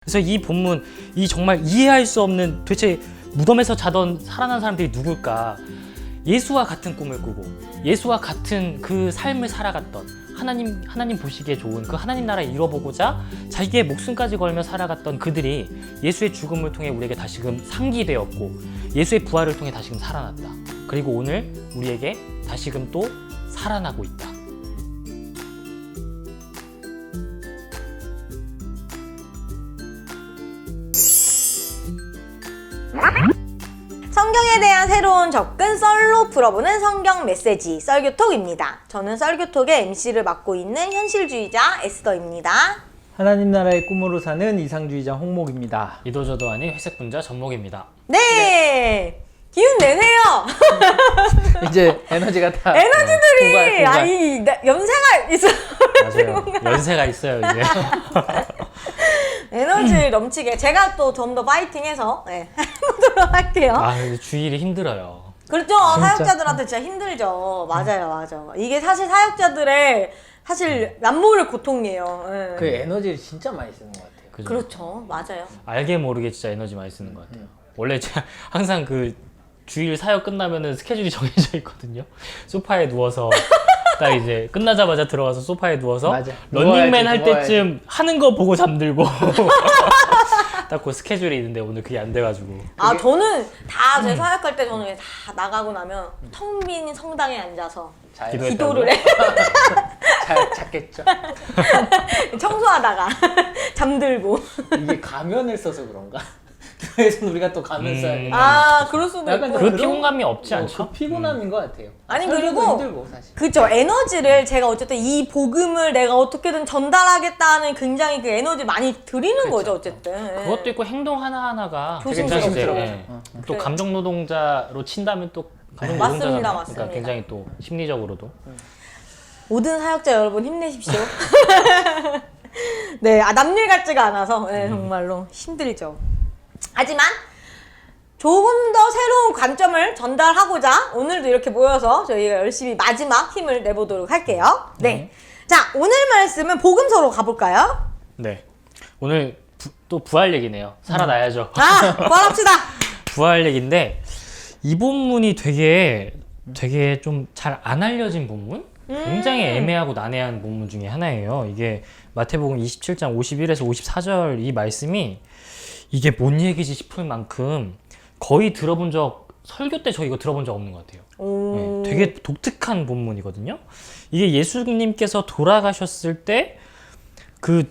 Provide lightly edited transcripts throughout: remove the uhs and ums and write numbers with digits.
그래서 이 본문, 이 정말 이해할 수 없는 도대체 무덤에서 자던 살아난 사람들이 누굴까? 예수와 같은 꿈을 꾸고 예수와 같은 그 삶을 살아갔던 하나님 보시기에 좋은 그 하나님 나라에 이뤄보고자 자기의 목숨까지 걸며 살아갔던 그들이 예수의 죽음을 통해 우리에게 다시금 상기되었고 예수의 부활을 통해 다시금 살아났다. 그리고 오늘 우리에게 다시금 또 살아나고 있다. 성경에 대한 새로운 접근 썰로 풀어보는 성경 메시지 썰교톡입니다. 저는 썰교톡의 MC를 맡고 있는 현실주의자 에스더입니다. 하나님 나라의 꿈으로 사는 이상주의자 홍목입니다. 이도저도 아닌 회색 분자 전목입니다. 네! 기운 내세요! 이제 에너지가 다 에너지들이! 풍부할. 아니, 연세가 있어. 맞아요. 연세가 있어요 이제. 에너지 넘치게 제가 또 좀 더 파이팅해서 해보도록 할게요. 아 근데 주일이 힘들어요. 그렇죠. 사역자들한테 진짜 힘들죠. 맞아요. 이게 사실 사역자들의 사실 남모를 고통이에요. 예. 그 에너지를 진짜 많이 쓰는 것 같아요. 그죠? 그렇죠. 맞아요. 알게 모르게 진짜 에너지 많이 쓰는 것 같아요. 원래 제가 항상 그 주일 사역 끝나면은 스케줄이 정해져 있거든요. 소파에 누워서 딱 이제 끝나자마자 들어가서 소파에 누워서 맞아. 런닝맨 할 누워야지. 때쯤 하는 거 보고 잠들고 딱 그 스케줄이 있는데 오늘 그게 안 돼가지고. 아 저는 다 제 사역할 때 저는 다 나가고 나면 텅 빈 성당에 앉아서 잘 기도했다고요? 기도를 해. 잘 찾겠죠. 청소하다가 잠들고. 이게 가면을 써서 그런가? 교회에서는 우리가 또 가면 써야 돼. 아 그럴 수도 약간 있고. 그 그런- 피곤감이 없지 않죠? 그 피곤함인 것 같아요. 아니, 설교도 그리고 힘들고 사실. 그쵸. 에너지를 제가 어쨌든 이 복음을 내가 어떻게든 전달하겠다는 굉장히 그 에너지 많이 드리는 거죠 어쨌든. 그것도 있고 행동 하나하나가 조심스럽죠. 굉장히 이제, 예. 또 그래요. 감정 노동자로 친다면 또 감정 맞습니다, 노동자가 맞습니다. 그러니까 굉장히 또 심리적으로도 모든 사역자 여러분 힘내십시오. 네, 남일 같지가 않아서 네, 정말로 힘들죠. 하지만 조금 더 새로운 관점을 전달하고자 오늘도 이렇게 모여서 저희가 열심히 마지막 힘을 내보도록 할게요. 네, 자 오늘 말씀은 복음서로 가볼까요? 네. 오늘 또 부활 얘기네요. 살아나야죠. 아, 부활합시다. 부활 얘기인데 이 본문이 되게 좀 잘 안 알려진 본문? 굉장히 애매하고 난해한 본문 중에 하나예요. 이게 마태복음 27장 51에서 54절 이 말씀이 이게 뭔 얘기지 싶을 만큼 거의 설교 때 저 이거 들어본 적 없는 것 같아요. 네, 되게 독특한 본문이거든요. 이게 예수님께서 돌아가셨을 때 그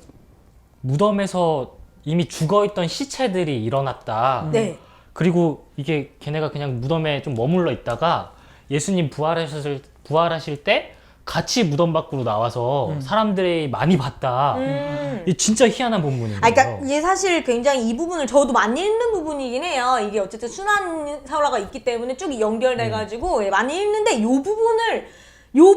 무덤에서 이미 죽어있던 시체들이 일어났다. 네. 그리고 이게 걔네가 그냥 무덤에 좀 머물러 있다가 예수님 부활하실 때 같이 무덤 밖으로 나와서 사람들이 많이 봤다. 이게 진짜 희한한 본문이에요. 아, 그러니까 이게 사실 굉장히 이 부분을 저도 많이 읽는 부분이긴 해요. 이게 어쨌든 순환 사화가 있기 때문에 쭉 연결돼가지고 많이 읽는데 요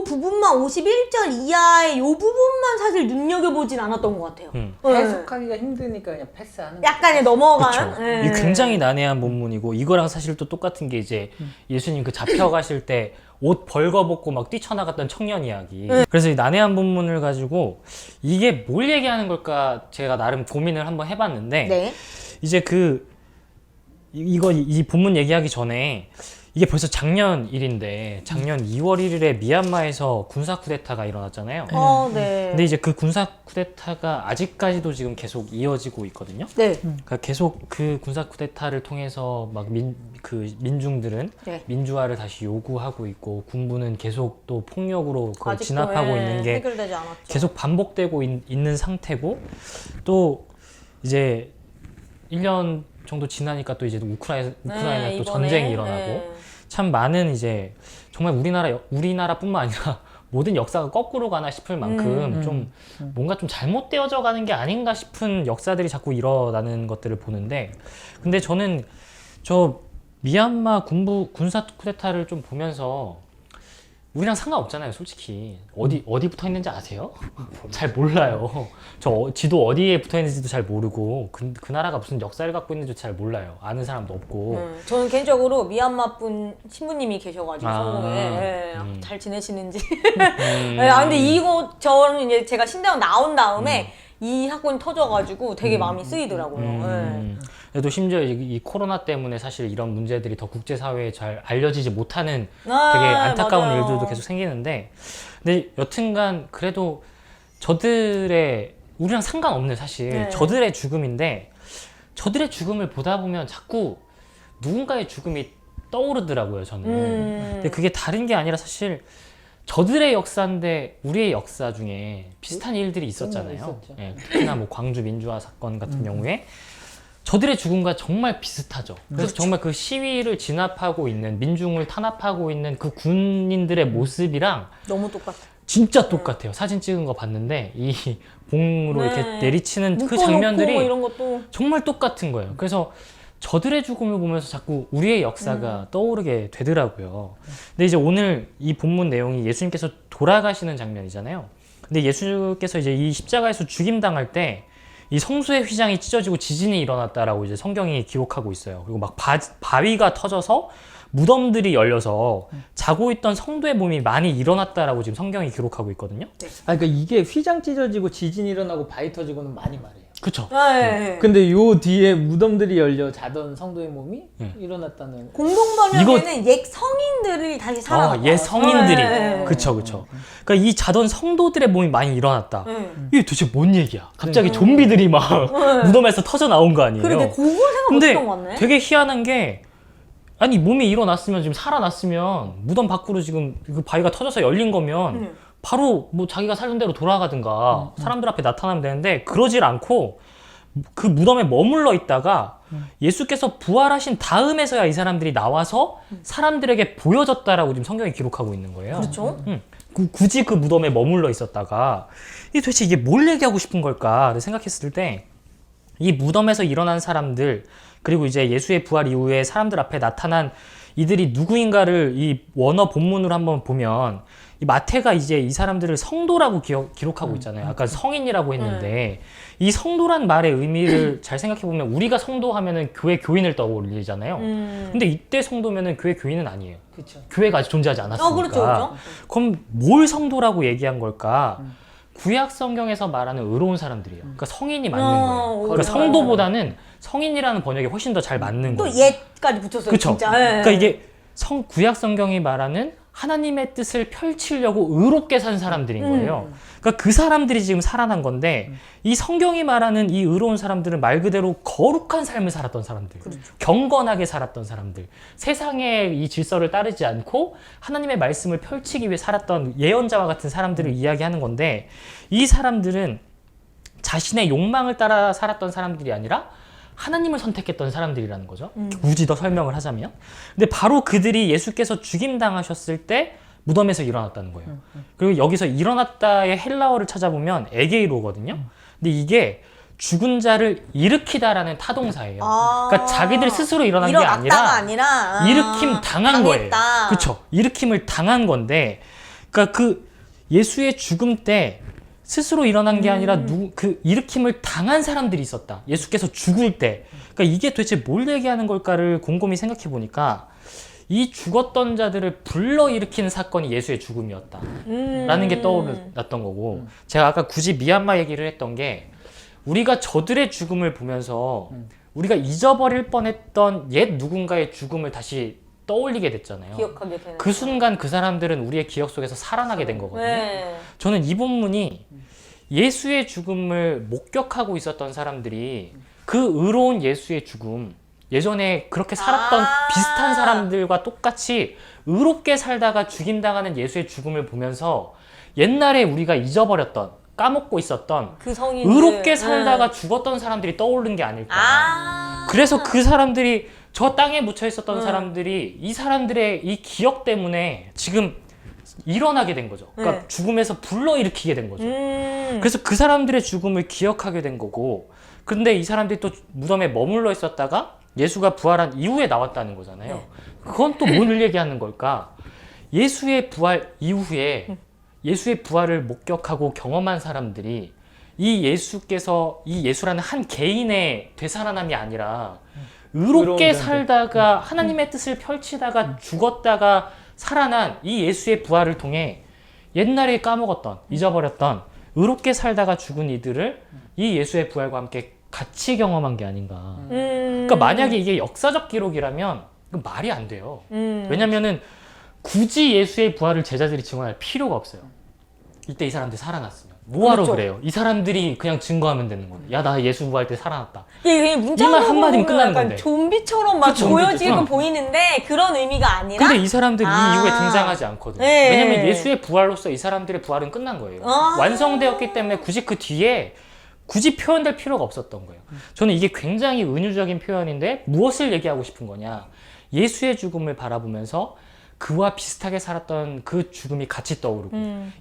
부분만 51절 이하의 요 부분만 사실 눈여겨보진 않았던 것 같아요. 네. 해석하기가 힘드니까 그냥 패스하는 거. 약간의 넘어가는. 그렇죠. 네. 이게 굉장히 난해한 본문이고 이거랑 사실 또 똑같은 게 이제 예수님 그 잡혀가실 때 옷 벌거벗고 막 뛰쳐나갔던 청년 이야기. 그래서 이 난해한 본문을 가지고 이게 뭘 얘기하는 걸까 제가 나름 고민을 한번 해봤는데 네. 이제 이 본문 얘기하기 전에 이게 벌써 작년 일인데 작년 2월 1일에 미얀마에서 군사 쿠데타가 일어났잖아요. 네. 근데 이제 그 군사 쿠데타가 아직까지도 지금 계속 이어지고 있거든요. 네. 그러니까 계속 그 군사 쿠데타를 통해서 막 민중들은 네. 민주화를 다시 요구하고 있고 군부는 계속 또 폭력으로 그걸 아직도, 진압하고 있는 게 해결되지 않았죠. 계속 반복되고 있는 상태고 또 이제 1년 정도 지나니까 또 이제 우크라이나 또 이번에, 전쟁이 일어나고 참 많은 이제 정말 우리나라뿐만 아니라 모든 역사가 거꾸로 가나 싶을 만큼 좀 뭔가 좀 잘못되어져 가는 게 아닌가 싶은 역사들이 자꾸 일어나는 것들을 보는데 근데 저는 저 미얀마 군사 쿠데타를 좀 보면서 우리랑 상관없잖아요, 솔직히. 어디 붙어 있는지 아세요? 잘 몰라요. 지도 어디에 붙어 있는지도 잘 모르고, 그 나라가 무슨 역사를 갖고 있는지도 잘 몰라요. 아는 사람도 없고. 저는 개인적으로 미얀마 분 신부님이 계셔가지고 성공에 잘 지내시는지. 근데 저는 이제 제가 신대원 나온 다음에 이 사건이 터져가지고 되게 마음이 쓰이더라고요. 그래도 심지어 이 코로나 때문에 사실 이런 문제들이 더 국제사회에 잘 알려지지 못하는 되게 안타까운 맞아요. 일들도 계속 생기는데, 근데 여튼간 그래도 저들의, 우리랑 상관없는 사실 네. 저들의 죽음인데, 저들의 죽음을 보다 보면 자꾸 누군가의 죽음이 떠오르더라고요, 저는. 근데 그게 다른 게 아니라 사실 저들의 역사인데 우리의 역사 중에 비슷한 일들이 있었잖아요. 있었죠. 예, 특히나 뭐 광주 민주화 사건 같은 경우에 저들의 죽음과 정말 비슷하죠. 그래서 정말 그 시위를 진압하고 있는, 민중을 탄압하고 있는 그 군인들의 모습이랑 너무 똑같아. 진짜 똑같아요. 사진 찍은 거 봤는데 이 봉으로 이렇게 네. 내리치는 그 묶어놓고 장면들이 뭐 이런 것도 정말 똑같은 거예요. 그래서 저들의 죽음을 보면서 자꾸 우리의 역사가 떠오르게 되더라고요. 근데 이제 오늘 이 본문 내용이 예수님께서 돌아가시는 장면이잖아요. 근데 예수께서 이제 이 십자가에서 죽임당할 때 이 성소의 휘장이 찢어지고 지진이 일어났다라고 이제 성경이 기록하고 있어요. 그리고 막 바위가 터져서 무덤들이 열려서 자고 있던 성도의 몸이 많이 일어났다라고 지금 성경이 기록하고 있거든요. 그러니까 이게 휘장 찢어지고 지진 일어나고 바위 터지고는 많이 말해요. 그쵸? 네. 근데 요 뒤에 무덤들이 열려 자던 성도의 몸이 일어났다는. 공동번역에는 옛 성인들이 다시 살아났다. 옛 성인들이. 네. 그쵸. 그러니까 이 자던 성도들의 몸이 많이 일어났다. 네. 이게 도대체 뭔 얘기야? 갑자기 좀비들이 막 무덤에서 터져 나온 거 아니에요? 그러게 그걸 생각 근데 못했던 것 같네. 되게 희한한 게, 아니 몸이 일어났으면, 지금 살아났으면 무덤 밖으로 지금 그 바위가 터져서 열린 거면 바로 뭐 자기가 살던 대로 돌아가든가 사람들 앞에 나타나면 되는데, 그러질 않고 그 무덤에 머물러 있다가 예수께서 부활하신 다음에서야 이 사람들이 나와서 사람들에게 보여졌다라고 지금 성경이 기록하고 있는 거예요. 그렇죠. 굳이 그 무덤에 머물러 있었다가 도대체 이게 뭘 얘기하고 싶은 걸까 생각했을 때, 이 무덤에서 일어난 사람들, 그리고 이제 예수의 부활 이후에 사람들 앞에 나타난 이들이 누구인가를 이 원어 본문으로 한번 보면, 이 마태가 이제 이 사람들을 성도라고 기록하고 있잖아요. 아까 성인이라고 했는데 이 성도란 말의 의미를 잘 생각해 보면, 우리가 성도 하면은 교회 교인을 떠올리잖아요. 근데 이때 성도면은 교회 교인은 아니에요. 그렇죠. 교회가 아직 존재하지 않았으니까. 그렇죠. 그럼 뭘 성도라고 얘기한 걸까? 구약 성경에서 말하는 의로운 사람들이에요. 그러니까 성인이 맞는 거예요. 그러니까 맞아. 성도보다는 성인이라는 번역이 훨씬 더 잘 맞는 또 거예요. 옛까지 붙였어요. 그쵸? 진짜. 그러니까 이게 구약 성경이 말하는 하나님의 뜻을 펼치려고 의롭게 산 사람들인 거예요. 그러니까 그 사람들이 지금 살아난 건데, 이 성경이 말하는 이 의로운 사람들은 말 그대로 거룩한 삶을 살았던 사람들, 경건하게 살았던 사람들, 세상의 이 질서를 따르지 않고 하나님의 말씀을 펼치기 위해 살았던 예언자와 같은 사람들을 이야기하는 건데, 이 사람들은 자신의 욕망을 따라 살았던 사람들이 아니라 하나님을 선택했던 사람들이라는 거죠. 굳이 더 설명을 하자면. 근데 바로 그들이 예수께서 죽임당하셨을 때 무덤에서 일어났다는 거예요. 그리고 여기서 일어났다의 헬라어를 찾아보면 에게이로거든요. 근데 이게 죽은 자를 일으키다라는 타동사예요. 그러니까 자기들 스스로 일어난 게 아니라 일으킴 당한 거예요. 그렇죠. 일으킴을 당한 건데, 그러니까 그 예수의 죽음 때 스스로 일어난 게 아니라 그 일으킴을 당한 사람들이 있었다. 예수께서 죽을 때. 그러니까 이게 도대체 뭘 얘기하는 걸까를 곰곰이 생각해 보니까, 이 죽었던 자들을 불러일으키는 사건이 예수의 죽음이었다 라는 게 떠올랐던 거고, 제가 아까 굳이 미얀마 얘기를 했던 게, 우리가 저들의 죽음을 보면서 우리가 잊어버릴 뻔했던 옛 누군가의 죽음을 다시 떠올리게 됐잖아요. 기억하게 되는. 그 순간 그 사람들은 우리의 기억 속에서 살아나게 된 거거든요. 네. 저는 이 본문이 예수의 죽음을 목격하고 있었던 사람들이 그 의로운 예수의 죽음, 예전에 그렇게 살았던 비슷한 사람들과 똑같이 의롭게 살다가 죽임당하는 예수의 죽음을 보면서 옛날에 우리가 잊어버렸던, 까먹고 있었던 그 성인들. 의롭게 살다가 죽었던 사람들이 떠오른 게 아닐까. 그래서 그 사람들이, 저 땅에 묻혀 있었던 사람들이 이 사람들의 이 기억 때문에 지금 일어나게 된 거죠. 그러니까 죽음에서 불러일으키게 된 거죠. 그래서 그 사람들의 죽음을 기억하게 된 거고, 근데 이 사람들이 또 무덤에 머물러 있었다가 예수가 부활한 이후에 나왔다는 거잖아요. 그건 또 뭘 얘기하는 걸까? 예수의 부활 이후에 예수의 부활을 목격하고 경험한 사람들이 이 예수라는 한 개인의 되살아남이 아니라 의롭게 살다가 하나님의 뜻을 펼치다가 죽었다가 살아난 이 예수의 부활을 통해 옛날에 까먹었던, 잊어버렸던 의롭게 살다가 죽은 이들을 이 예수의 부활과 함께 같이 경험한 게 아닌가. 그러니까 만약에 이게 역사적 기록이라면 그건 말이 안 돼요. 왜냐면은 굳이 예수의 부활을 제자들이 증언할 필요가 없어요. 이때 이 사람들 살아났으면. 뭐하러 그렇죠. 그래요? 이 사람들이 그냥 증거하면 되는 거예요. 야, 나 예수 부활 때 살아났다. 이게 그냥 문자로 이말 한마디면 보면 끝나는 약간 건데. 좀비처럼 막 그쵸, 보여지고 좀비죠. 보이는데 그런 의미가 아니라 근데 이 사람들이 아. 이 이후에 등장하지 않거든요. 네. 왜냐면 예수의 부활로서 이 사람들의 부활은 끝난 거예요. 아. 완성되었기 때문에 굳이 그 뒤에 굳이 표현될 필요가 없었던 거예요. 저는 이게 굉장히 은유적인 표현인데 무엇을 얘기하고 싶은 거냐. 예수의 죽음을 바라보면서 그와 비슷하게 살았던 그 죽음이 같이 떠오르고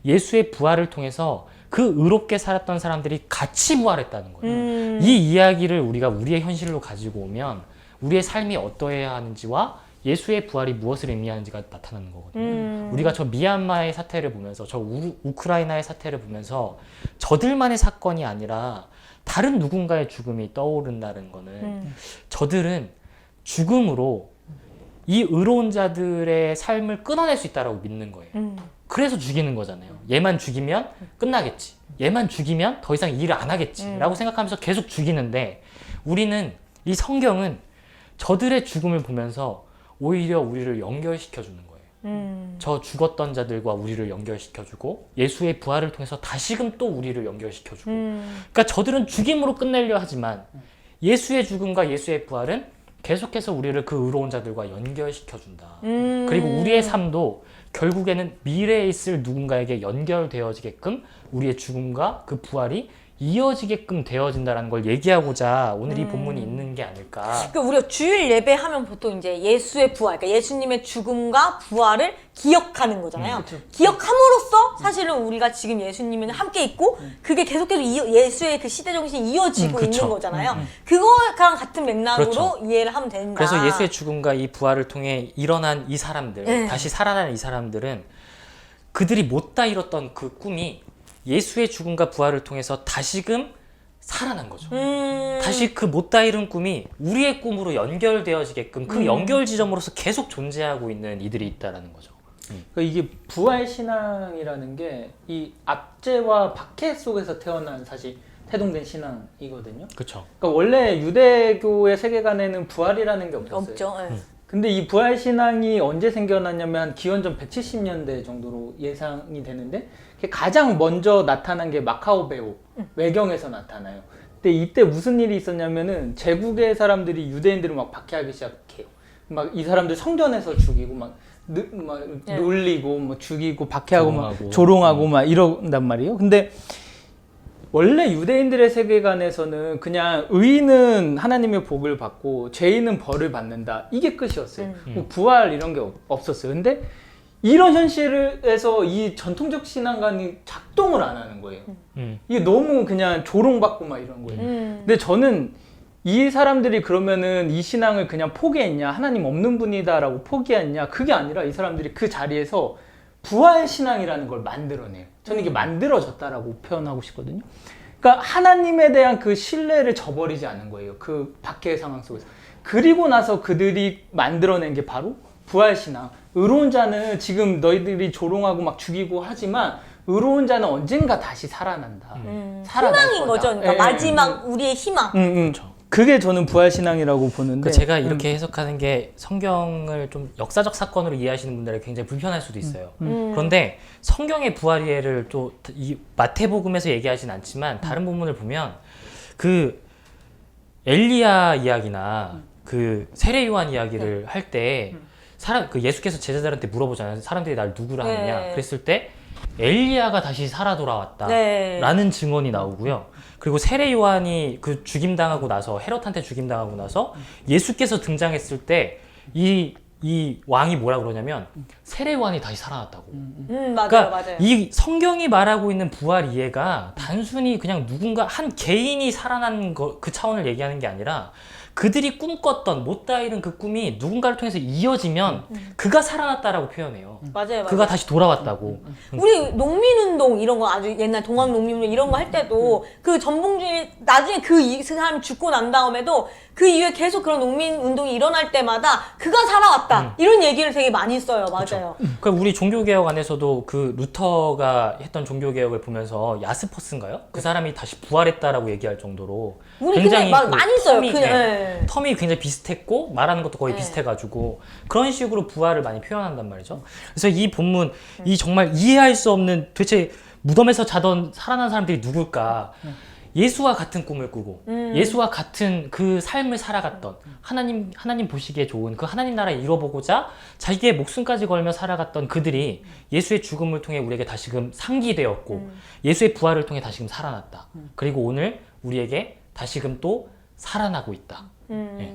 예수의 부활을 통해서 그 의롭게 살았던 사람들이 같이 부활했다는 거예요. 이 이야기를 우리가 우리의 현실로 가지고 오면 우리의 삶이 어떠해야 하는지와 예수의 부활이 무엇을 의미하는지가 나타나는 거거든요. 우리가 저 미얀마의 사태를 보면서 저 우크라이나의 사태를 보면서 저들만의 사건이 아니라 다른 누군가의 죽음이 떠오른다는 거는 저들은 죽음으로 이 의로운 자들의 삶을 끊어낼 수 있다고 믿는 거예요. 그래서 죽이는 거잖아요. 얘만 죽이면 끝나겠지. 얘만 죽이면 더 이상 일을 안 하겠지. 라고 생각하면서 계속 죽이는데 우리는 이 성경은 저들의 죽음을 보면서 오히려 우리를 연결시켜 주는 거예요. 저 죽었던 자들과 우리를 연결시켜주고 예수의 부활을 통해서 다시금 또 우리를 연결시켜주고 그러니까 저들은 죽임으로 끝내려 하지만 예수의 죽음과 예수의 부활은 계속해서 우리를 그 의로운 자들과 연결시켜준다. 그리고 우리의 삶도 결국에는 미래에 있을 누군가에게 연결되어지게끔 우리의 죽음과 그 부활이 이어지게끔 되어진다는 걸 얘기하고자 오늘 이 본문이 있는 게 아닐까. 그러니까 우리가 주일 예배하면 보통 이제 예수의 부활, 그러니까 예수님의 죽음과 부활을 기억하는 거잖아요. 기억함으로써 사실은 우리가 지금 예수님이랑 함께 있고 그게 계속해서 예수의 그 시대 정신이 이어지고 그쵸. 있는 거잖아요. 그거랑 같은 맥락으로 그렇죠. 이해를 하면 된다. 그래서 예수의 죽음과 이 부활을 통해 일어난 이 사람들, 네. 다시 살아난 이 사람들은 그들이 못다 이뤘던 그 꿈이 예수의 죽음과 부활을 통해서 다시금 살아난 거죠. 다시 그 못다 이룬 꿈이 우리의 꿈으로 연결되어지게끔 그 연결 지점으로서 계속 존재하고 있는 이들이 있다라는 거죠. 그러니까 이게 부활 신앙이라는 게 이 압제와 박해 속에서 태어난 사실 태동된 신앙이거든요. 그렇죠. 그러니까 원래 유대교의 세계관에는 부활이라는 게 없었어요. 없죠. 예. 근데 이 부활 신앙이 언제 생겨났냐면 기원전 170년대 정도로 예상이 되는데 가장 먼저 나타난 게 마카오 배후 외경에서 나타나요. 근데 이때 무슨 일이 있었냐면은 제국의 사람들이 유대인들을 막 박해하기 시작해요. 막 이 사람들 성전에서 죽이고 막 놀리고 뭐 죽이고 박해하고 조롱하고. 막 조롱하고 막 이런단 말이에요. 근데 원래 유대인들의 세계관에서는 그냥 의인은 하나님의 복을 받고 죄인은 벌을 받는다. 이게 끝이었어요. 뭐 부활 이런 게 없었어요. 근데 이런 현실에서 이 전통적 신앙관이 작동을 안 하는 거예요. 이게 너무 그냥 조롱받고 막 이런 거예요. 근데 저는 이 사람들이 그러면은 이 신앙을 그냥 포기했냐, 하나님 없는 분이다라고 포기했냐, 그게 아니라 이 사람들이 그 자리에서 부활 신앙이라는 걸 만들어내요. 저는 이게 만들어졌다라고 표현하고 싶거든요. 그러니까 하나님에 대한 그 신뢰를 저버리지 않은 거예요. 그 박해의 상황 속에서. 그리고 나서 그들이 만들어낸 게 바로 부활 신앙. 의로운 자는 지금 너희들이 조롱하고 막 죽이고 하지만 의로운 자는 언젠가 다시 살아난다. 살아날 희망인 거다. 거죠. 그러니까 예, 마지막 우리의 희망. 그게 저는 부활 신앙이라고 보는데. 그 제가 이렇게 해석하는 게 성경을 좀 역사적 사건으로 이해하시는 분들에게 굉장히 불편할 수도 있어요. 그런데 성경의 부활 이해를 또 이 마태복음에서 얘기하진 않지만 다른 본문을 보면 그 엘리야 이야기나 그 세례 요한 이야기를 할 때 그 예수께서 제자들한테 물어보잖아요. 사람들이 날 누구라 하느냐. 네. 그랬을 때 엘리야가 다시 살아 돌아왔다. 네. 라는 증언이 나오고요. 그리고 세례 요한이 그 죽임당하고 나서 헤롯한테 죽임당하고 나서 예수께서 등장했을 때 이 왕이 뭐라 그러냐면 세례 요한이 다시 살아났다고. 맞아요, 그러니까 맞아요. 이 성경이 말하고 있는 부활 이해가 단순히 그냥 누군가 한 개인이 살아난 그 차원을 얘기하는 게 아니라 그들이 꿈꿨던 못다 이룬 그 꿈이 누군가를 통해서 이어지면 그가 살아났다라고 표현해요. 맞아요. 그가 다시 돌아왔다고. 우리 농민운동 이런 거 아주 옛날 동학농민운동 이런 거 할 때도 그 전봉준이 나중에 그 사람이 죽고 난 다음에도 그 이후에 계속 그런 농민운동이 일어날 때마다 그가 살아왔다 살아났다. 이런 얘기를 되게 많이 써요. 맞아요. 그러니까 우리 종교개혁 안에서도 그 루터가 했던 종교개혁을 보면서 야스퍼스인가요? 그 사람이 다시 부활했다라고 얘기할 정도로 우리 굉장히 그냥 그 많이 써요. 텀이, 그냥, 네, 예. 텀이 굉장히 비슷했고 말하는 것도 거의 네. 비슷해가지고 그런 식으로 부활을 많이 표현한단 말이죠. 그래서 이 본문 이 정말 이해할 수 없는 도대체 무덤에서 자던 살아난 사람들이 누굴까? 예수와 같은 꿈을 꾸고 예수와 같은 그 삶을 살아갔던 하나님 보시기에 좋은 그 하나님 나라에 이뤄보고자 자기의 목숨까지 걸며 살아갔던 그들이 예수의 죽음을 통해 우리에게 다시금 상기되었고 예수의 부활을 통해 다시금 살아났다. 그리고 오늘 우리에게 다시금 또 살아나고 있다. 예.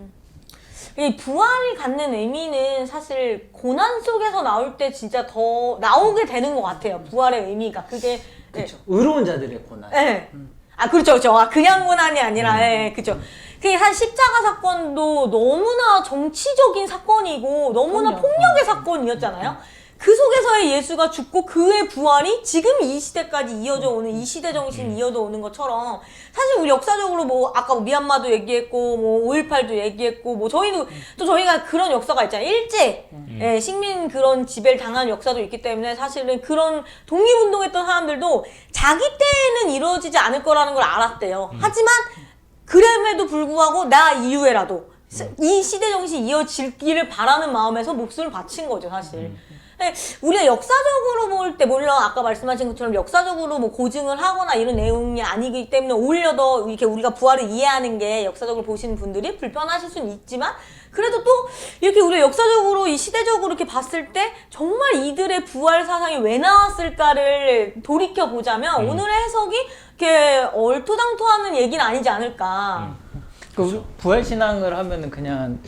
이 부활이 갖는 의미는 사실 고난 속에서 나올 때 진짜 더 나오게 되는 것 같아요. 부활의 의미가 그게 그렇죠. 의로운 자들의 고난. 네. 아, 그렇죠, 그렇죠. 아, 그냥 고난이 아니라, 예, 그죠. 그게 한 십자가 사건도 너무나 정치적인 사건이고, 너무나 폭력의 사건이었잖아요. 그 속에서의 예수가 죽고 그의 부활이 지금 이 시대까지 이어져 오는, 이 시대 정신이 이어져 오는 것처럼, 사실 우리 역사적으로 뭐, 아까 뭐 미얀마도 얘기했고, 뭐, 5.18도 얘기했고, 뭐, 저희도, 또 저희가 그런 역사가 있잖아요. 일제, 예, 식민 그런 지배를 당한 역사도 있기 때문에 사실은 그런 독립운동했던 사람들도 자기 때에는 이루어지지 않을 거라는 걸 알았대요. 하지만, 그럼에도 불구하고 나 이후에라도 이 시대 정신이 이어지기를 바라는 마음에서 목숨을 바친 거죠, 사실. 네, 우리가 역사적으로 볼 때, 물론 아까 말씀하신 것처럼 역사적으로 뭐 고증을 하거나 이런 내용이 아니기 때문에 오히려 더 이렇게 우리가 부활을 이해하는 게 역사적으로 보시는 분들이 불편하실 수는 있지만, 그래도 또 이렇게 우리가 역사적으로 이 시대적으로 이렇게 봤을 때 정말 이들의 부활 사상이 왜 나왔을까를 돌이켜 보자면 오늘의 해석이 이렇게 얼토당토하는 얘기는 아니지 않을까. 그 부활 신앙을 하면은 그냥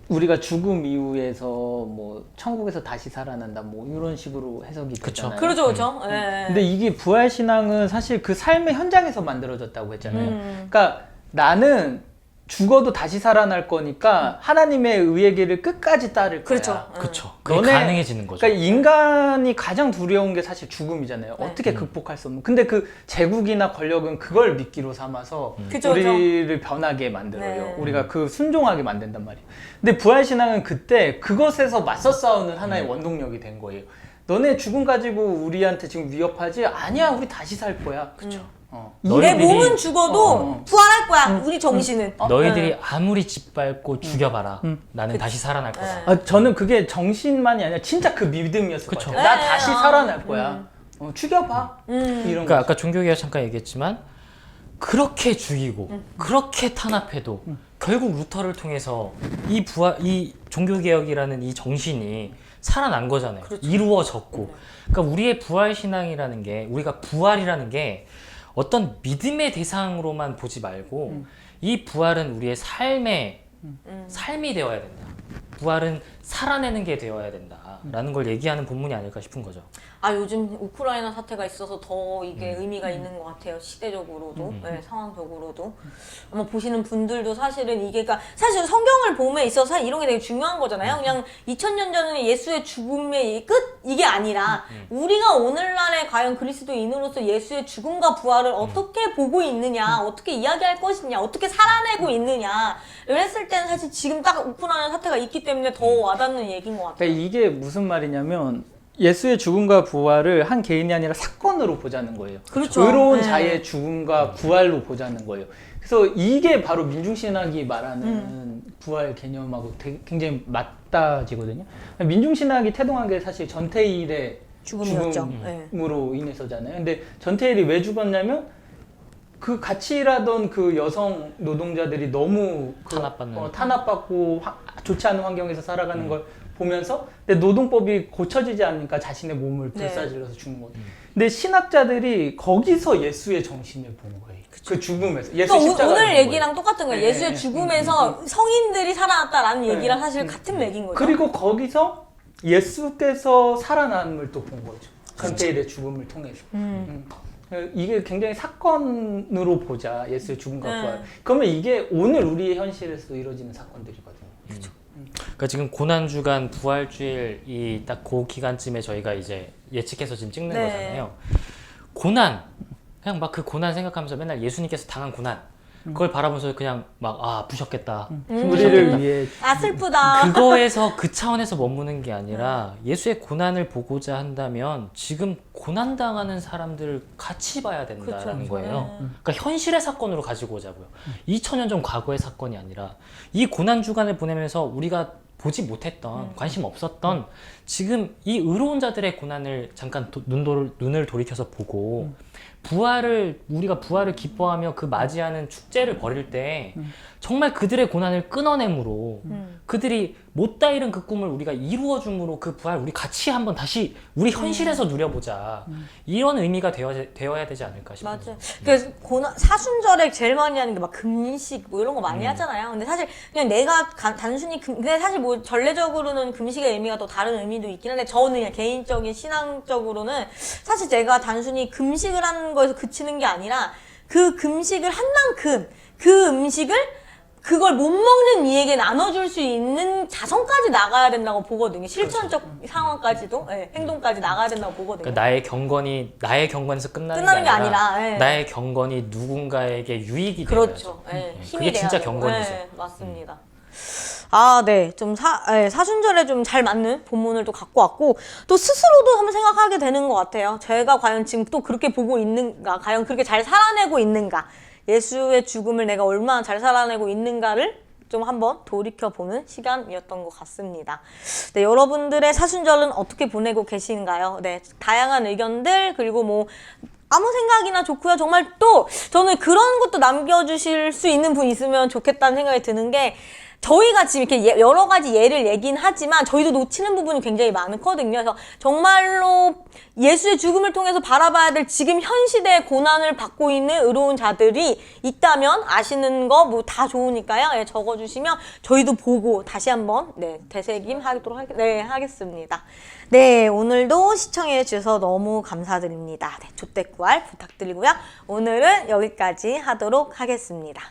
우리가 죽음 이후에서 뭐 천국에서 다시 살아난다 뭐 이런 식으로 해석이 되잖아요. 그렇죠, 그렇죠. 예. 근데 이게 부활 신앙은 사실 그 삶의 현장에서 만들어졌다고 했잖아요. 그러니까 나는 죽어도 다시 살아날 거니까 하나님의 의의 길을 끝까지 따를 거야. 그렇죠. 그렇죠. 그게 가능해지는 거죠. 그러니까 인간이 가장 두려운 게 사실 죽음이잖아요. 네. 어떻게 극복할 수 없는. 근데 그 제국이나 권력은 그걸 미끼로 삼아서 그쵸, 우리를 변하게 만들어요. 네. 우리가 그 순종하게 만든단 말이에요. 근데 부활신앙은 그때 그것에서 맞서 싸우는 하나의 원동력이 된 거예요. 너네 죽음 가지고 우리한테 지금 위협하지? 아니야, 우리 다시 살 거야. 그쵸. 내 너희들이- 몸은 죽어도 부활할 거야. 우리 정신은. 너희들이 아무리 짓밟고 죽여봐라. 나는 다시 살아날 거다. 아, 저는 그게 정신만이 아니라 진짜 그 믿음이었을 것 그쵸. 같아요. 나 네, 다시 살아날 거야. 죽여봐. 이런 그러니까 거. 아까 종교개혁 잠깐 얘기했지만 그렇게 죽이고 그렇게 탄압해도 결국 루터를 통해서 이 종교개혁이라는 이 정신이 살아난 거잖아요. 이루어졌고. 그러니까 우리의 부활신앙이라는 게 우리가 부활이라는 게 어떤 믿음의 대상으로만 보지 말고 이 부활은 우리의 삶이 되어야 된다. 부활은 살아내는 게 되어야 된다라는 걸 얘기하는 본문이 아닐까 싶은 거죠. 아, 요즘 우크라이나 사태가 있어서 더 이게 의미가 있는 것 같아요. 시대적으로도, 네, 상황적으로도. 아마 보시는 분들도 사실은 이게, 그러니까 사실 성경을 봄에 있어서 사실 이런 게 되게 중요한 거잖아요. 그냥 2000년 전에 예수의 죽음의 끝? 이게 아니라 우리가 오늘날에 과연 그리스도인으로서 예수의 죽음과 부활을 어떻게 보고 있느냐, 어떻게 이야기할 것이냐, 어떻게 살아내고 있느냐를 했을 때는 사실 지금 딱 우크라이나 사태가 있기 때문에 더 와닿는 얘기인 것 같아요. 그러니까 이게 무슨 말이냐면 예수의 죽음과 부활을 한 개인이 아니라 사건으로 보자는 거예요. 그렇죠. 의로운 네. 자의 죽음과 부활로 보자는 거예요. 그래서 이게 바로 민중신학이 말하는 부활 개념하고 굉장히 맞닿아지거든요. 민중신학이 태동한 게 사실 전태일의 죽음이었죠. 네. 죽음으로 인해서잖아요. 근데 전태일이 왜 죽었냐면 그 같이 일하던 그 여성 노동자들이 너무 탄압받고 좋지 않은 환경에서 살아가는 걸 보면서 근데 노동법이 고쳐지지 않으니까 자신의 몸을 불사질러서 죽는 거예요. 근데 신학자들이 거기서 예수의 정신을 본 거예요. 그 죽음에서. 예수 그러니까 십자가를 오늘 본 얘기랑 거예요. 똑같은 거예요. 네, 예수의 네, 죽음에서 성인들이 살아났다라는 얘기랑 사실 같은 맥인 거죠. 그리고 거기서 예수께서 살아남을 또 본 거죠. 전태일의 죽음을 통해서. 이게 굉장히 사건으로 보자, 예수의 죽음과 부활. 그러면 이게 오늘 우리의 현실에서 이루어지는 사건들이거든요. 그러니까 지금 고난주간 부활주일 이 딱 그 기간쯤에 저희가 이제 예측해서 지금 찍는 네. 거잖아요. 고난, 그냥 막 그 고난 생각하면서 맨날 예수님께서 당한 고난, 그걸 바라보면서 그냥 막 부셨겠다. 우리를 위해 아 슬프다. 그거에서 그 차원에서 머무는 게 아니라 예수의 고난을 보고자 한다면 지금 고난당하는 사람들을 같이 봐야 된다는 그쵸. 거예요. 그러니까 현실의 사건으로 가지고 오자고요. 2000년 전 과거의 사건이 아니라 이 고난 주간을 보내면서 우리가 보지 못했던 관심 없었던 지금 이 의로운 자들의 고난을 잠깐 눈을 돌이켜서 보고 우리가 부활을 기뻐하며 그 맞이하는 축제를 벌일 때 정말 그들의 고난을 끊어내므로 그들이 못다 이룬 그 꿈을 우리가 이루어줌으로 그 부활 우리 같이 한번 다시 우리 현실에서 누려보자 이런 의미가 되어야 되지 않을까 싶어요. 맞아요. 그래서 사순절에 제일 많이 하는 게 막 금식 뭐 이런 거 많이 하잖아요. 근데 사실 그냥 내가 단순히 근데 사실 뭐 전례적으로는 금식의 의미가 또 다른 의미도 있긴 한데 저는 그냥 개인적인 신앙적으로는 사실 제가 단순히 금식을 하는 거에서 그치는 게 아니라 그 금식을 한 만큼 그 음식을 그걸 못 먹는 이에게 나눠줄 수 있는 자성까지 나가야 된다고 보거든요. 실천적 상황까지도, 행동까지 나가야 된다고 보거든요. 그러니까 나의 경건에서 끝나는 게 아니라, 나의 경건이 누군가에게 유익이 그렇죠. 되어야죠. 힘이 그게 진짜 돼야 되고. 경건이죠. 맞습니다. 네. 좀 사순절에 좀 잘 맞는 본문을 또 갖고 왔고, 또 스스로도 한번 생각하게 되는 것 같아요. 제가 과연 지금 또 그렇게 보고 있는가, 과연 그렇게 잘 살아내고 있는가, 예수의 죽음을 내가 얼마나 잘 살아내고 있는가를 좀 한번 돌이켜보는 시간이었던 것 같습니다. 네, 여러분들의 사순절은 어떻게 보내고 계신가요? 네, 다양한 의견들, 그리고 뭐, 아무 생각이나 좋고요. 정말 또 저는 그런 것도 남겨주실 수 있는 분 있으면 좋겠다는 생각이 드는 게 저희가 지금 이렇게 여러 가지 예를 얘긴 하지만 저희도 놓치는 부분이 굉장히 많거든요. 그래서 정말로 예수의 죽음을 통해서 바라봐야 될 지금 현 시대의 고난을 받고 있는 의로운 자들이 있다면 아시는 거 뭐 다 좋으니까요. 적어주시면 저희도 보고 다시 한번 되새김하도록 하겠습니다. 네, 오늘도 시청해 주셔서 너무 감사드립니다. 네, 조댓구알 부탁드리고요. 오늘은 여기까지 하도록 하겠습니다.